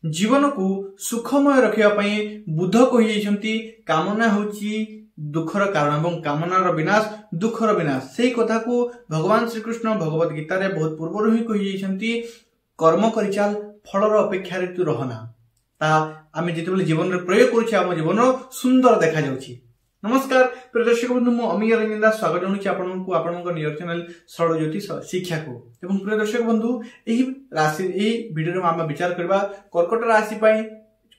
जीवन को सुखमय रखापी बुध कही कामना होची दुखर कारण एवं कामनार विनाश दुखर विनाश से कथा को भगवान श्रीकृष्ण भगवत गीता रे बहुत पूर्व ही कही कर्म कर चल फलर अपेक्षा तू रहना ता आम जिते जीवन में प्रयोग करुचे जीवन सुंदर देखा जाउछि। नमस्कार प्रिय दर्शक बंधु मु अमीय रंजन दास स्वागत जनाऊँ आपनको नियर चैनल सरल ज्योतिष शिक्षा को। एवं प्रिय दर्शक बंधु यही राशि यही वीडियो में आम विचार करबा कर्कट राशि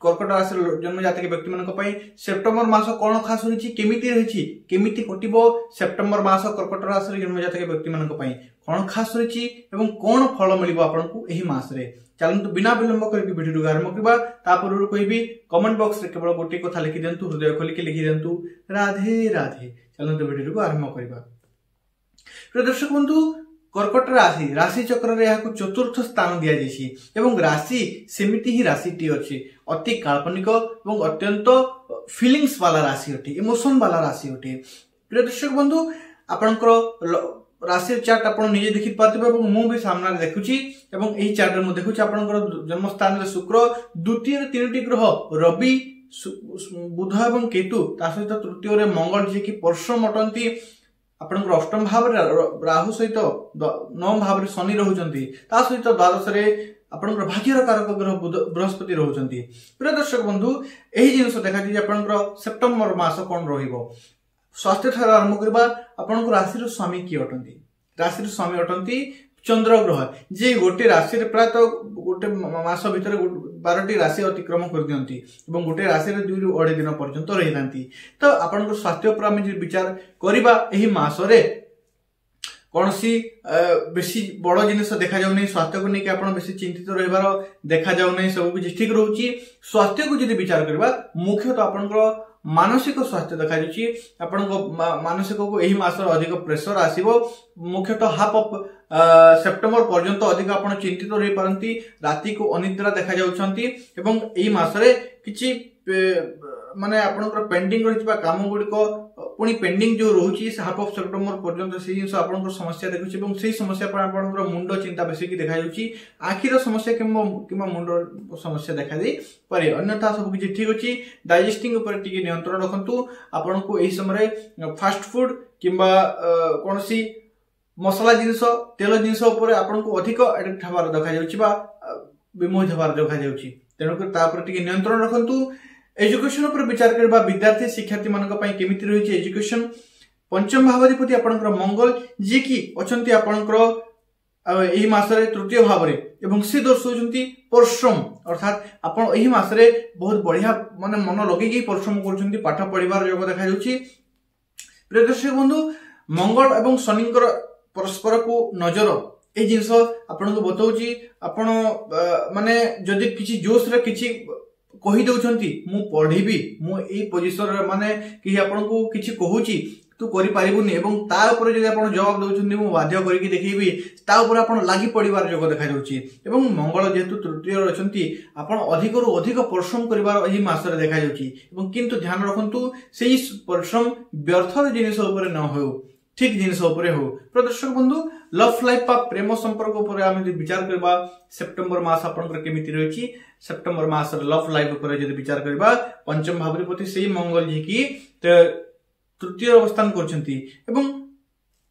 कर्कट राशि जन्म जातक व्यक्ति मान सेप्टेम्बर मास कौन खास रही केमिति कटिबो सेप्टेम्बर मास कर्कट राशि जन्म जातक व्यक्ति मान कौन खास रही कौन फल मिल आपको यही मासरे चलतु बिना विलंब करके वीडियो आरंभ करबा। ता पूर्व कहबी कमेंट बॉक्स रे केवल गोटे कथा लिखि देंतु हृदय खोलिक लिखि देंतु राधे राधे। चलतु वीडियो को आरंभ करबा। प्रिय दर्शक बंधु कर्कट राशि राशि चक्र रे याकु चतुर्थ स्थान दिया जायछि एवं राशि सेमिति ही राशि टी अछि अति काल्पनिक एवं अत्यंत फीलिंग्स वाला राशि अटे इमोशन वाला राशि अटे। प्रिय दर्शक बंधु आपनकर राशि चार्ट आप निजे देखि पार्थिबे एवं मु भी सामने देखुची एवं एही चार्ट रे मु देखुची आपनकर जन्म स्थान रे शुक्र द्वितीय रे तीनटी ग्रह रवि बुध एवं केतु ता सहित तृतीय रे मंगल जे कि परशुराम अटंती आपनकर अष्टम भाव रे राहु सहित नवम भाव रे शनि रहउचंती ता सहित द्वादश रे आपनकर भाग्यर कारक ग्रह बृहस्पति रहउचंती। प्रिय दर्शक बंधु एही जिंस देखा जे आपनकर सेप्टेम्बर मास कोन रहिबो। स्वास्थ्य ठार आरंभ करबा आपनकर राशि स्वामी किए अटंती राशि स्वामी अटंती चंद्र ग्रह जे गोटे राशि रे प्राय गोटे मास भीतर 12टी राशि अतिक्रम कर दियंती एवं गोटे राशि रे 2 ରୁ 2.5 दिन पर्यंत रहि जांती। तो आपनकर स्वास्थ्य पर हम विचार करबा एही मास रे कोनसी बेसी बड़ जिनिस देखा जाउ नै स्वास्थ्य को नेके आपण बेसी चिंतित रहबार देखा जाउ नै सब कुछ ठीक रहउची। स्वास्थ्य को जदि विचार करबा मुख्यतः आपनकर मानसिक स्वास्थ्य देखा जाउची आपनको मानसिक को एही मास अधिक प्रेशर आसीबो मुख्यतः हाफ ऑफ सेप्टेम्बर पर्यंत अधिक आपण चिंतित रहि पारंती राति को अनिद्रा देखा जाउछंती एवं एही मास रे किछि माने आपनकर पेंडिंग रहितबा काम गुडी को पुनी पेंडिंग जो रहउची हाफ ऑफ सेप्टेम्बर पर्यंत से जिंस आपनकर समस्या देखुची एवं सेही समस्या पर आपनकर मुंडो चिंता बेसी की देखा जाउची आखिर समस्या किमा मुंडो समस्या देखा दे पारे अन्यथा सब किछि ठीक अछि। डाइजेस्टिंग ऊपर टिके नियंत्रण रखंतु आपनको एही समय फास्ट फूड किंबा कोनसी मसला जिंस तेल जिंस ऊपर आपनको अधिक एडिक्ट हबार देखा जाउची बा विमोह हबार देखा जाउची तेनो कर ता ऊपर टिके नियंत्रण रखंतु। एजुकेशन ऊपर विचार करबा विद्यार्थी शिक्षार्थी मानक पई केमिति रहिछि एजुकेशन पंचम भावाधिपति आपनकर मंगल जे कि अछंती आपनकर एही मास रे तृतीय भाव रे एवं से दर्शौचंती परिश्रम अर्थात आपण एही मास रे बहुत बढ़िया माने मन लगे कि परिश्रम करचंती पाठ पढिबार योग देखा जाउछि। प्रिय दर्शक बंधु मंगल एवं शनिकर परस्पर को नजर ए जिंस आपन को बताउछि आपण माने जदि किछि जोश रे किछि कहि दउछंती मु पढिबी मु एई पोजीशन रे माने कि आपन को किछि कहूची तू करि पारिबुनी एवं ता ऊपर जदि आपण जवाब दउछंती मु बाध्य करिकि देखैबी ता ऊपर आपण लागि पडिबार योग देखा जाउछि एवं मंगल जेतु तृतीय रे अछंती आपण अधिक रु अधिक परिश्रम करिबार एही मास रे देखा जाउछि एवं किंतु ध्यान रखंतु सेही परिश्रम व्यर्थ जिनिस ऊपर न हो ठीक जिनिस ऊपर हो। प्रदर्शक बंधु लव लाइफ पा प्रेम संपर्क ऊपर आम विचार करबा सेप्टेम्बर मास आपनकर केमिति रहिछि सेप्टेम्बर मास लव लाइफ ऊपर जदि विचार करबा पंचम भावाधिपति सेही मंगल जी की तृतीय अवस्थान करछंती एवं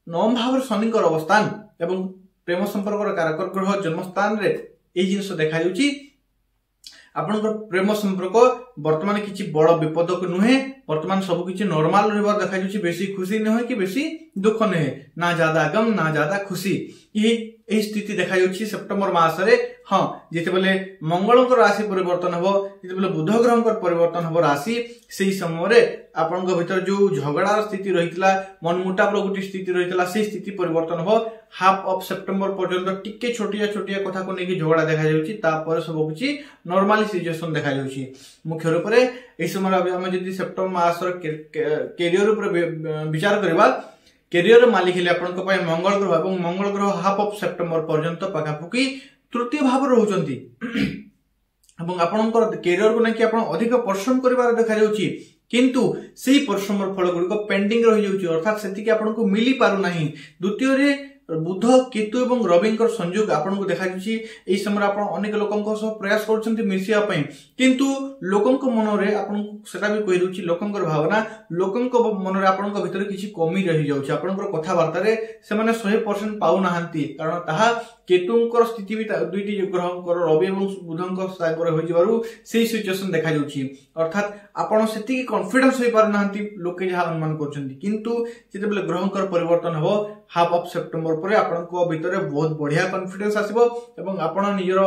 नवम भाव रे शनिकर अवस्थान एवं प्रेम संपर्क कारक ग्रह जन्म स्थान रे एही जिनिस देखा जाउछि आपनकर प्रेम संपर्क वर्तमान किछि बड़ विपद को नुहे वर्तमान सब किछि नॉर्मल रहबार देखा जाउछि बेसी खुशी न होय कि बेसी दुख न है ना ज्यादा गम ना ज्यादा खुशी यही स्थिति देखा जाउछि सेप्टेम्बर मास रे। हां जेते बेले मंगलकर राशि परिवर्तन हबो जेते बेले बुध ग्रहकर परिवर्तन हबो राशि सेही समय रे आपनक भीतर जो झगड़ार स्थिति रहितला मनमुटाव गोटी स्थिति रहितला से स्थिति परिवर्तन हबो हाफ ऑफ सेप्टेम्बर पर्यंत टिके छोटिया छोटिया कथा को नेकी झगड़ा देखा जाउछि तापर सब किछि नॉर्मली सिचुएशन देखा जाउछि। मुख्य रूप रे एही समय हम जदि सेप्टेम्बर मास रे कैरियर ऊपर विचार करबा कैरियर मालिक हेले आपन को मंगल ग्रह एवं मंगल ग्रह हाफ ऑफ सेप्टेम्बर पर्यंत पाखापुकी तृतीय भाव रहउचंती एवं आपनकर कैरियर को नेकी आपन अधिक परिश्रम करिवार देखा जाउछि किंतु सेही परिश्रमर फल गुडी को पेंडिंग रहि जाउछि अर्थात सेति कि आपन को मिली पारु नाही। द्वितीय रे बुध केतु एवं रविंकर संयोग आपको देखा यही समय आप अनेक लोकों सह प्रयास कर मिशिया किंतु लोकों मन में आपटा भी कही दूसरी लोकों भावना लोकों मन में आपण भीतर किसी कमी रही जाऊँगी आपंकर कथबार्तार से 100% पाऊना कारण ताहा केतुंकर स्थिति भी दुईटी ग्रहंकर रवि और बुधंकर सागर हो सिचुएसन देखा अर्थात आपड़ से कॉन्फिडेंस हो पार ना लोके जहाँ अनुमान कर ग्रहंकर परिवर्तन हो हाफ ऑफ सेप्टेम्बर पर आपंक भीतर बहुत बढ़िया कॉन्फिडेंस आसो आपण निजर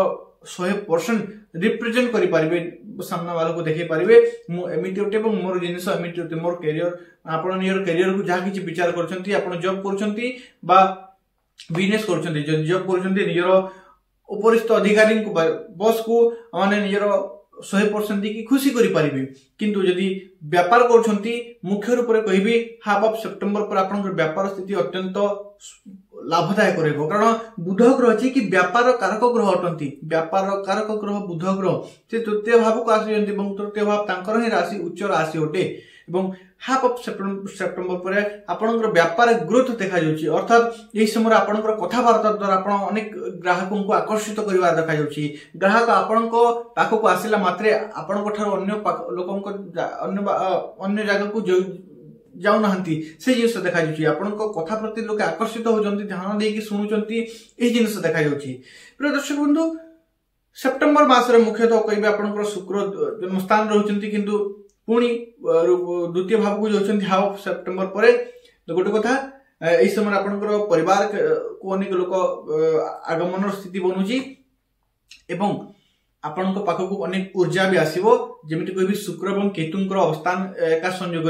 100% रिप्रेजेंट करें सामना वाला को देखे पारे एमती मोर जिनस एमती मोर कैरियर आप निजर कैरियर को जहाँ किसी विचार कर जॉब कर बिजनेस कर जॉब कर निजर उपरिस्थ अधिकारी बॉस को माने निजर 100% देखिए खुशी करें किंतु यदि व्यापार कर मुख्य रूप से कहि हाफ ऑफ सेप्टेम्बर पर आप व्यापार स्थिति अत्यंत लाभदायक रहा कारण बुध ग्रह अच्छी कि व्यापार कारक ग्रह अटंती व्यापार कारक ग्रह बुध ग्रह से तृतीय भाव को आसी तृतीय भाव ही राशि उच्च राशि अटे हाफ ऑफ सेप्टेम्बर पर आपनकर व्यापार ग्रोथ देखा जाउची अर्थात यही समय आपनकर कथबार्ता द्वारा आपण अनेक ग्राहकों को आकर्षित करबा देखा जाउची ग्राहक आपनको पाखो को आसिला मात्रे आपनको ठार अन्य लोकों को अन्य जगह को जाऊ नाहंती से जिनस देखा जाउची आपनको कथा प्रति लोक आकर्षित होजंती ध्यान देकी सुनुचंती एही जिनस देखा जाउची प्रिय दर्शक बंधु सेप्टेम्बर मास रे मुख्यतः कहबे आपनकर शुक्र जन्मस्थान रहउचंती किंतु पुणी द्वितीय भाव को जाऊँ हाफ सेप्टेम्बर पर गोटे कथा यही समय आपंकर परिवार को अनेक लोक आगमन स्थिति बनूची एवं आपण पाखक अनेक ऊर्जा भी आसो जमी कह शुक्र और केतुंकर अवस्थान एका संयोग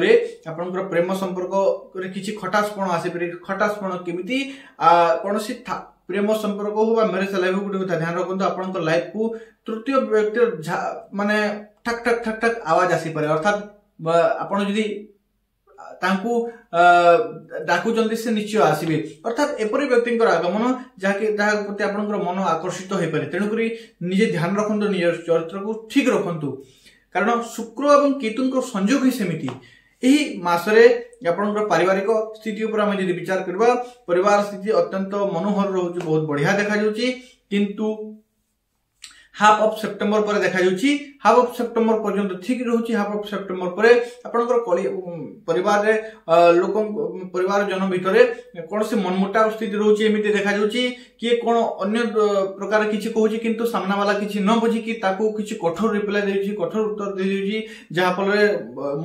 आपंकर प्रेम संपर्क किसी खटासपण आसपे खटासपण केमी कौन प्रेम संपर्क हो मैरेज लाइफ गोटे कथा ध्यान रखते आपंकर लाइफ को तृतीय व्यक्ति माने ठक ठक ठक ठक आवाज आसीपे अर्थात आपड़ जदि डाकुचंती से निश्चय आसबे अर्थात एपरी व्यक्ति आगमन जहाँ प्रति आपंकर मन आकर्षित हो पारे तेणुक निजे ध्यान रखु निज चरित्र को ठीक रखु कारण शुक्र और केतु संयोग ही सेमिति यही मासरे आपंकर पारिवारिक स्थिति उपर आम यदि विचार करबा परिवार स्थिति अत्यंत मनोहर रोचे बहुत बढ़िया देखा जाउची किंतु हाफ ऑफ सेप्टेम्बर पर देखा जाउची हाफ ऑफ सेप्टेम्बर पर्यंत ठीक रहउची हाफ ऑफ सेप्टेम्बर पर आपनकर परिवार रे लोक परिवार जन भितरे कोन से मनमुटाव स्थिति रहउची एमिति देखा जाउची कि कोन अन्य प्रकार किछि कहउची किंतु सामना वाला किछि न बुझी कि ताको किछि कठोर रिप्लाई देउची कठोर उत्तर दे देउची जहा फल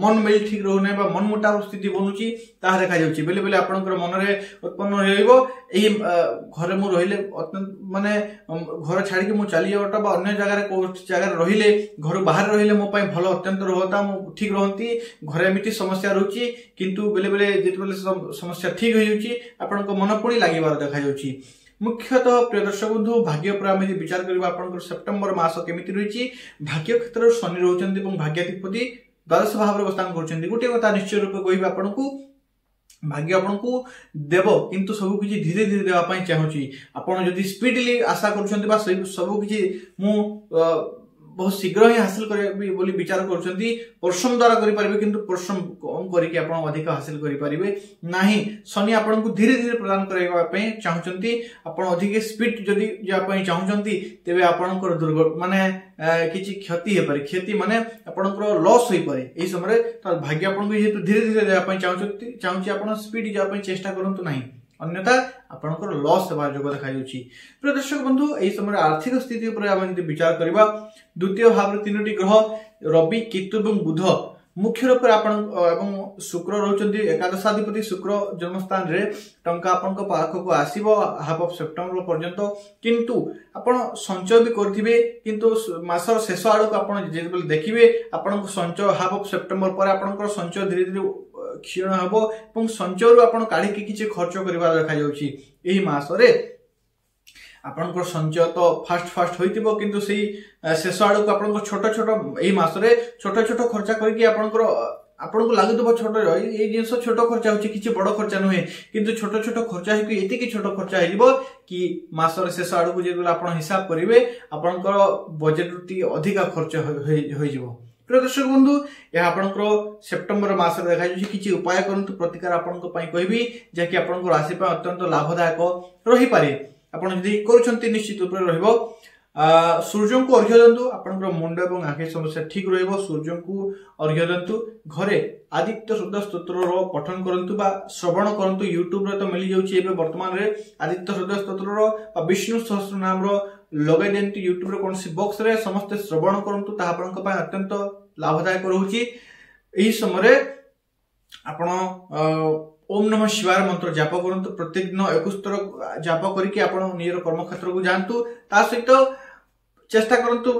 मन मेल ठीक रहउ नै बा मनमुटाव स्थिति बनउची ता देखा जाउची बेले बेले आपनकर मन रे उत्पन्न होइबो एही घरे मु रहिले माने घर छाडी के मु चली जावटा बा अन्य जगह रहिले घर बाहर रहिले मो पाई भलो अत्यंत रहता मु ठीक रहंती घरे एमिति समस्या रहउची किंतु बेले बेले जेतबेले समस्या ठीक हो जाउची आपनको मन पुणी लागिबार देखा जाउची मुख्यतः प्रिय दर्शक बंधु भाग्य पर आम विचार करबा आपनकर सेप्टेम्बर मास केमिति रहिची भाग्य क्षेत्र शनि रहउचंती एवं भाग्याधिपति द्वादश भाव रे अवस्थान करचंती गोटे कथा निश्चय रूप कहबा आपनको भाग्य आपको देव किंतु सब किसी धीरे धीरे देवाई चाहूँगी आपड़ जदि स्पीडली आशा कर सब किसी मु बहुत शीघ्र ही हासिल कर विचार कर परिश्रम द्वारा करें किंतु परिश्रम कम करके अधिक हासिल करें ना शनि आपको धीरे धीरे प्रदान करने चाहूँगी आप अधिक स्पीड जदि जावाई चाहूँगी तेरे आपंकर दुर्घटना माने किसी क्षति हो पारे क्षति माने आपंकर लॉस हो पारे यही समय भाग्य आपको जेहेतु धीरे धीरे देवाई चाहूँगी आप स्पीड जावाई चेष्टा करूँ ना अन्यथा आपंकर लॉस होबार योग देखा जाउची प्रिय दर्शक बंधु एही समय आर्थिक स्थिति उपर आम यदि विचार करबा द्वितीय भाव रे तीनोटी ग्रह रवि केतु एवं बुध मुख्य रूप से आपन शुक्र रहउचंती एकादशाधिपति शुक्र जन्मस्थान रे टंका आपन पाख को आसीबो हाफ ऑफ सेप्टेम्बर पर्यंत किंतु आपन संचय भी करथिबे किंतु मासर शेष आड़ को आपन जेबल देखिबे आपन संचय हाफ ऑफ सेप्टेम्बर पर आपन संचय धीरे धीरे क्षीण हम और संचय आप काढ़ी किसी खर्च करवा देखा जाउची एही मासरे आपनकर संचय तो फास्ट होइतिबो किंतु सेही शेष आड़ को आपन छोट छोट एही मासरे छोट छोट खर्चा करके आपनकर आपको लगुव छोट ये जिनस छोट खर्चा होची किसी बड़ खर्चा नुहे किंतु छोट छोट खर्चा होगी एतिकी छोट खर्चा हो कि मासर शेष आड़ को जो आप हिसाब करेंगे आपंकर बजेट अधिक खर्च हो प्रिय दर्शक बंधु यह आपनकर सेप्टेम्बर मास देखा किसी उपाय करंतु प्रतिकार आपनको पई कहबी जे कि आपनको राशि पर अत्यंत लाभदायक रही पारे। आपण यदि करूछंती निश्चित रूप रहइबो। सूर्य को अर्घ्य दिंतु आपनकर मुंड एवं आंखि समस्या ठीक रहइबो। सूर्य को अर्घ्य दिंतु घरे आदित्य शुद्ध स्तोत्र रो पठन करंतु बा श्रवण करंतु। यूट्यूब रे तो मिली जाउची एबे वर्तमान रे आदित्य शुद्ध स्तोत्र रो बा विष्णु सहस्त्र नाम रो लगे देंतु। यूट्यूब रे कोनसी बॉक्स रे समस्त श्रवण करंतु ता आपनक पय अत्यंत लाभदायक रहउची। एही समय आपण ओम नमः शिवाय मंत्र जाप करंतु। प्रत्येक दिन 21 थर जाप करके आपण नियर कर्म क्षेत्र को जानतु। ता सहित चेष्टा करंतु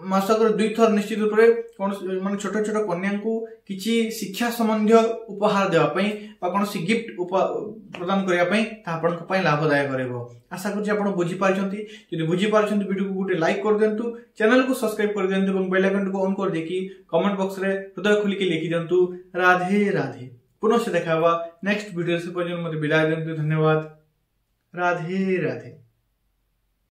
मासक 2 थर निश्चित रूप रे कोन माने छोट छोट कन्या को किछि शिक्षा संबंधी उपहार देवा पई बा कोनसी गिफ्ट प्रदान करिया पई ता आपण को पई लाभदायक करबो। आशा करछि आपण बुझी पारछंती। यदि बुझी पारछंती वीडियो को गुटे लाइक कर देंतु, चैनल को सब्सक्राइब कर देंतु एवं बेल आइकन को ऑन कर देकी कमेंट बॉक्स रे हृदय खुली के लिखि देंतु राधे राधे। पुनः से देखावा नेक्स्ट वीडियो से पर्यंत मते विदाय देंतु। धन्यवाद। राधे राधे।